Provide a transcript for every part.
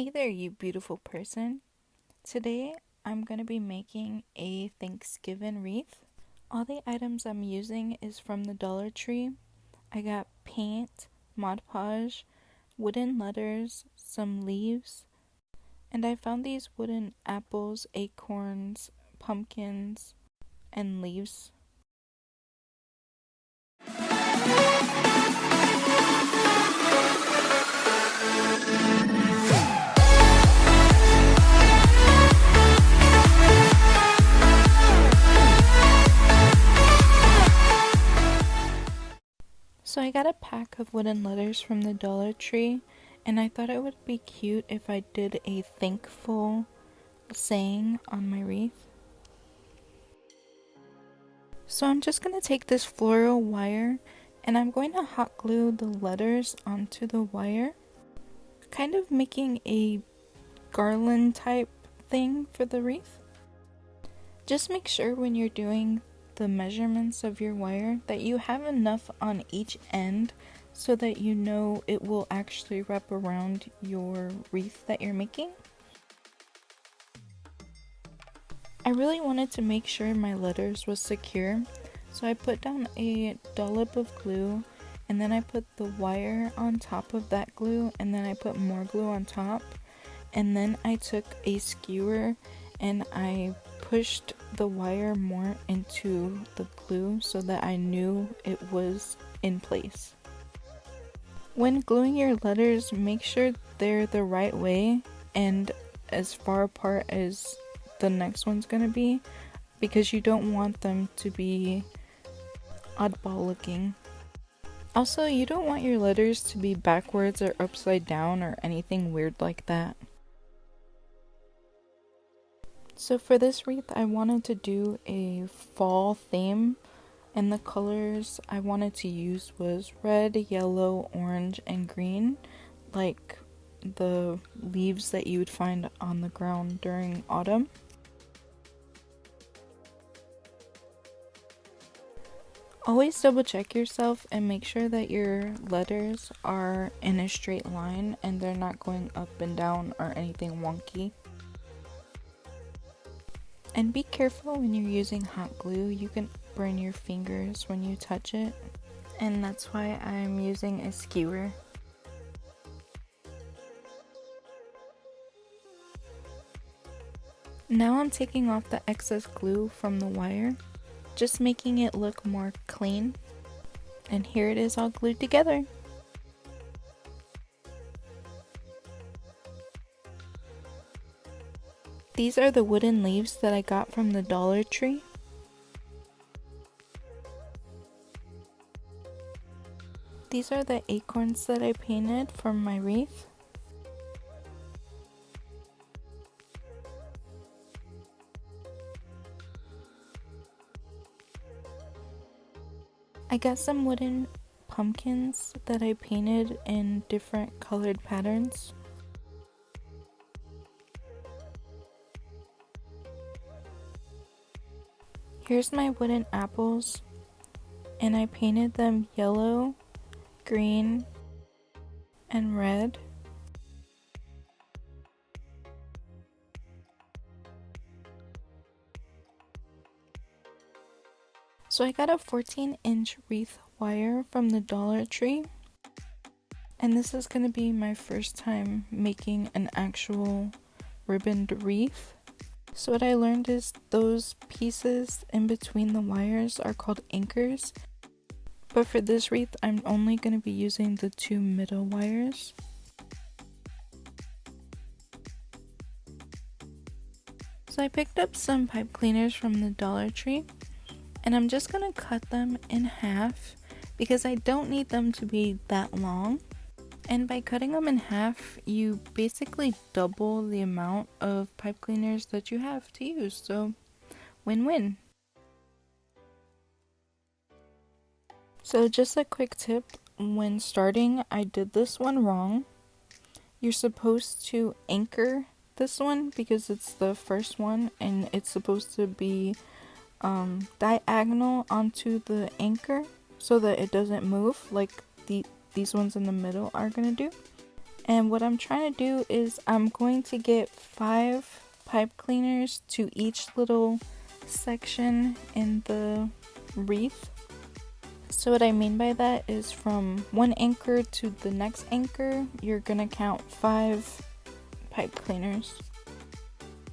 Hey there, you beautiful person. Today I'm going to be making a Thanksgiving wreath. All the items I'm using is from the Dollar Tree. I got paint, Mod Podge, wooden letters, some leaves, and I found these wooden apples, acorns, pumpkins, and leaves. So I got a pack of wooden letters from the Dollar Tree, and I thought it would be cute if I did a thankful saying on my wreath. So I'm just going to take this floral wire and I'm going to hot glue the letters onto the wire, kind of making a garland type thing for the wreath. Just make sure when you're doing the measurements of your wire that you have enough on each end so that you know it will actually wrap around your wreath that you're making. I really wanted to make sure my letters was secure, so I put down a dollop of glue and then I put the wire on top of that glue and then I put more glue on top, and then I took a skewer and I pushed the wire more into the glue so that I knew it was in place. When gluing your letters, make sure they're the right way and as far apart as the next one's gonna be, because you don't want them to be oddball looking. Also, you don't want your letters to be backwards or upside down or anything weird like that. So for this wreath, I wanted to do a fall theme, and the colors I wanted to use was red, yellow, orange, and green, like the leaves that you would find on the ground during autumn. Always double check yourself and make sure that your letters are in a straight line and they're not going up and down or anything wonky. And be careful when you're using hot glue, you can burn your fingers when you touch it, and that's why I'm using a skewer. Now I'm taking off the excess glue from the wire, just making it look more clean, and here it is all glued together. These are the wooden leaves that I got from the Dollar Tree. These are the acorns that I painted from my wreath. I got some wooden pumpkins that I painted in different colored patterns. Here's my wooden apples, and I painted them yellow, green, and red. So I got a 14-inch wreath wire from the Dollar Tree, and this is going to be my first time making an actual ribboned wreath. So what I learned is those pieces in between the wires are called anchors, but for this wreath I'm only going to be using the two middle wires. So I picked up some pipe cleaners from the Dollar Tree, and I'm just going to cut them in half because I don't need them to be that long. And by cutting them in half, you basically double the amount of pipe cleaners that you have to use, so win-win. So just a quick tip, when starting, I did this one wrong. You're supposed to anchor this one because it's the first one and it's supposed to be diagonal onto the anchor so that it doesn't move like these ones in the middle are gonna do. And what I'm trying to do is I'm going to get 5 pipe cleaners to each little section in the wreath. So what I mean by that is from one anchor to the next anchor, you're gonna count 5 pipe cleaners.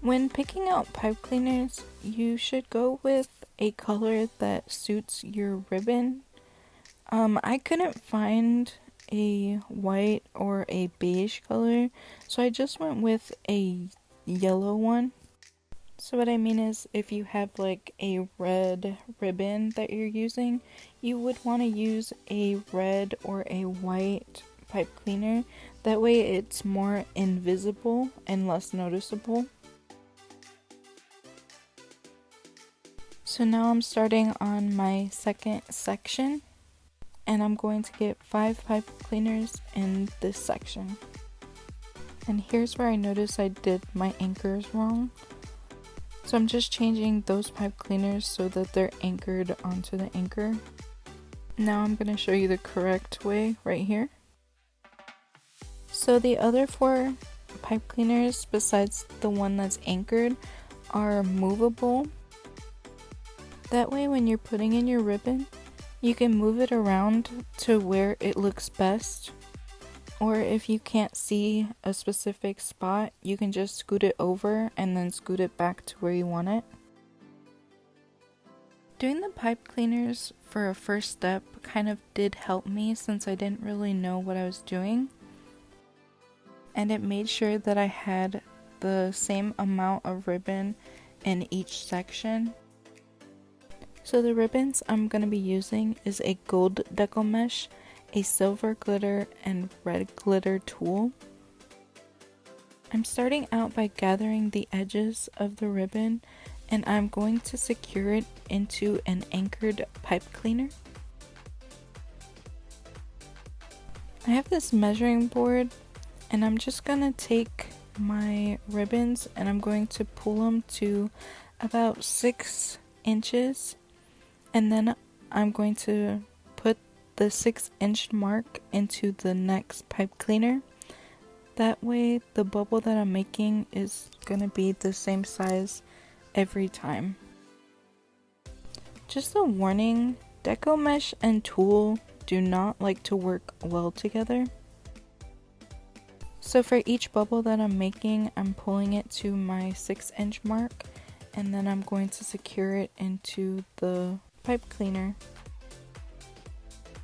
When picking out pipe cleaners, you should go with a color that suits your ribbon. I couldn't find a white or a beige color, so I just went with a yellow one. So what I mean is, if you have like a red ribbon that you're using, you would want to use a red or a white pipe cleaner. That way it's more invisible and less noticeable. So now I'm starting on my second section, and I'm going to get 5 pipe cleaners in this section. And here's where I noticed I did my anchors wrong. So I'm just changing those pipe cleaners so that they're anchored onto the anchor. Now I'm going to show you the correct way right here. So the other 4 pipe cleaners besides the one that's anchored are movable. That way when you're putting in your ribbon, you can move it around to where it looks best. Or if you can't see a specific spot, you can just scoot it over and then scoot it back to where you want it. Doing the pipe cleaners for a first step kind of did help me since I didn't really know what I was doing. And it made sure that I had the same amount of ribbon in each section. So the ribbons I'm going to be using is a gold deco mesh, a silver glitter, and red glitter tulle. I'm starting out by gathering the edges of the ribbon, and I'm going to secure it into an anchored pipe cleaner. I have this measuring board, and I'm just going to take my ribbons and I'm going to pull them to about 6 inches, and then I'm going to put the 6-inch mark into the next pipe cleaner. That way the bubble that I'm making is gonna be the same size every time. Just a warning, deco mesh and tulle do not like to work well together. So for each bubble that I'm making, I'm pulling it to my 6-inch mark, and then I'm going to secure it into the pipe cleaner.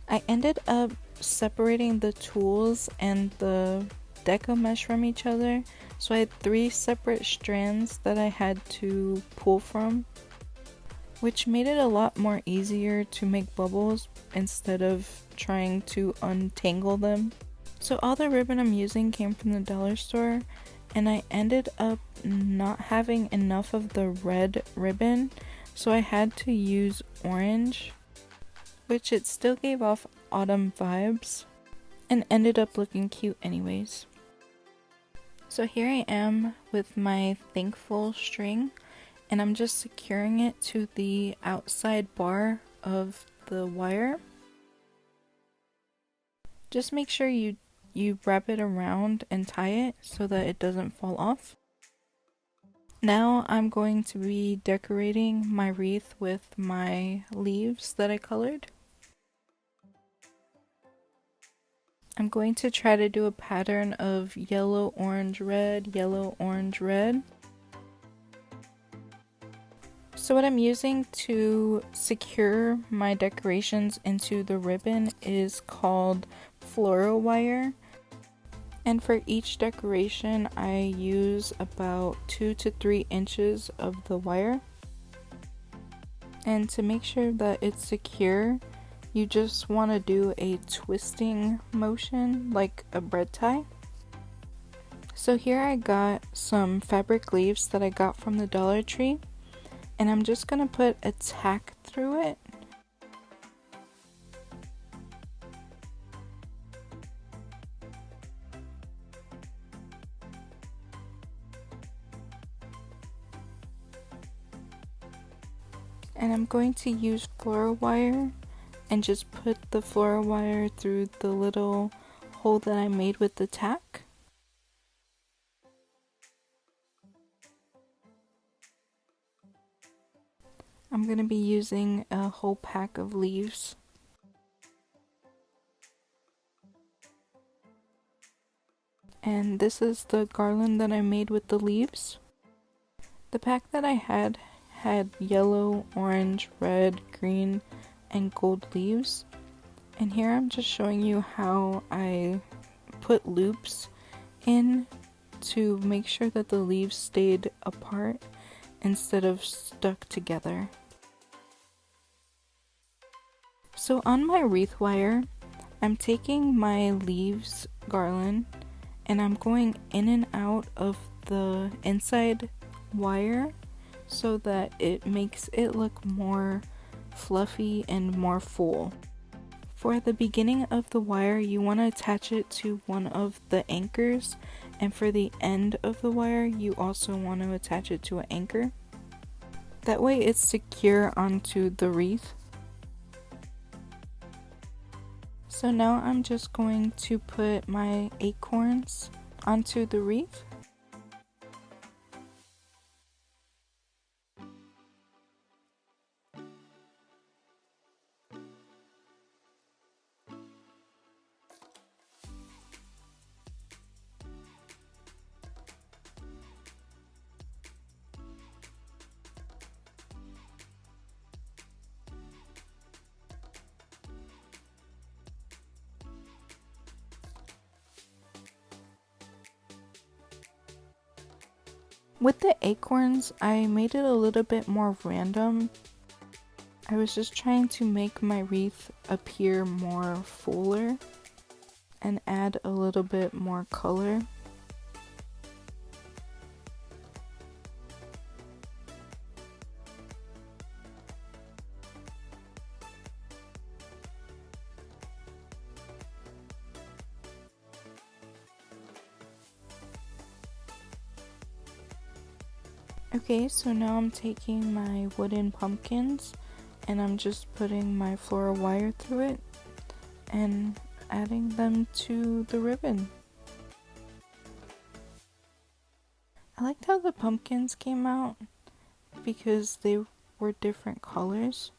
I ended up separating the tulles and the deco mesh from each other, so I had 3 separate strands that I had to pull from, which made it a lot more easier to make bubbles instead of trying to untangle them. So all the ribbon I'm using came from the dollar store, and I ended up not having enough of the red ribbon, so I had to use orange, which it still gave off autumn vibes and ended up looking cute anyways. So here I am with my thankful string, and I'm just securing it to the outside bar of the wire. Just make sure you wrap it around and tie it so that it doesn't fall off. Now I'm going to be decorating my wreath with my leaves that I colored. I'm going to try to do a pattern of yellow, orange, red, yellow, orange, red. So what I'm using to secure my decorations into the ribbon is called floral wire. And for each decoration, I use about 2 to 3 inches of the wire. And to make sure that it's secure, you just want to do a twisting motion like a bread tie. So here I got some fabric leaves that I got from the Dollar Tree, and I'm just going to put a tack through it. And I'm going to use floral wire and just put the floral wire through the little hole that I made with the tack. I'm going to be using a whole pack of leaves. And this is the garland that I made with the leaves. The pack that I had yellow, orange, red, green, and gold leaves. And here I'm just showing you how I put loops in to make sure that the leaves stayed apart instead of stuck together. So on my wreath wire, I'm taking my leaves garland and I'm going in and out of the inside wire so that it makes it look more fluffy and more full. For the beginning of the wire, you want to attach it to one of the anchors, and for the end of the wire, you also want to attach it to an anchor. That way it's secure onto the wreath. So now I'm just going to put my acorns onto the wreath. With the acorns, I made it a little bit more random. I was just trying to make my wreath appear more fuller and add a little bit more color. Okay, so now I'm taking my wooden pumpkins and I'm just putting my floral wire through it and adding them to the ribbon. I liked how the pumpkins came out because they were different colors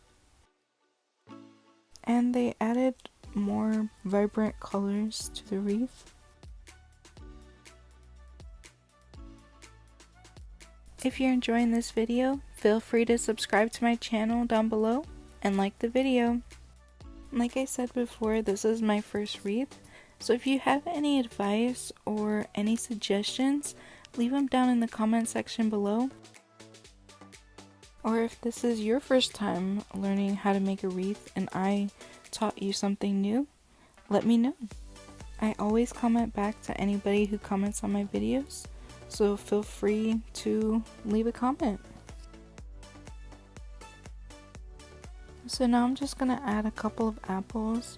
and they added more vibrant colors to the wreath. If you're enjoying this video, feel free to subscribe to my channel down below and like the video. Like I said before, this is my first wreath, so if you have any advice or any suggestions, leave them down in the comment section below. Or if this is your first time learning how to make a wreath and I taught you something new, let me know. I always comment back to anybody who comments on my videos, so feel free to leave a comment. So now I'm just gonna add a couple of apples.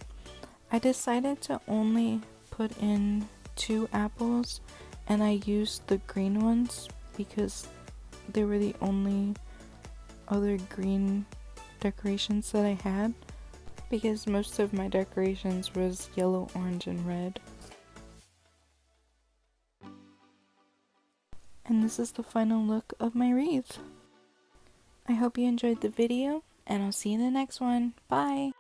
I decided to only put in 2 apples and I used the green ones because they were the only other green decorations that I had, because most of my decorations was yellow, orange, and red. And this is the final look of my wreath. I hope you enjoyed the video, and I'll see you in the next one. Bye!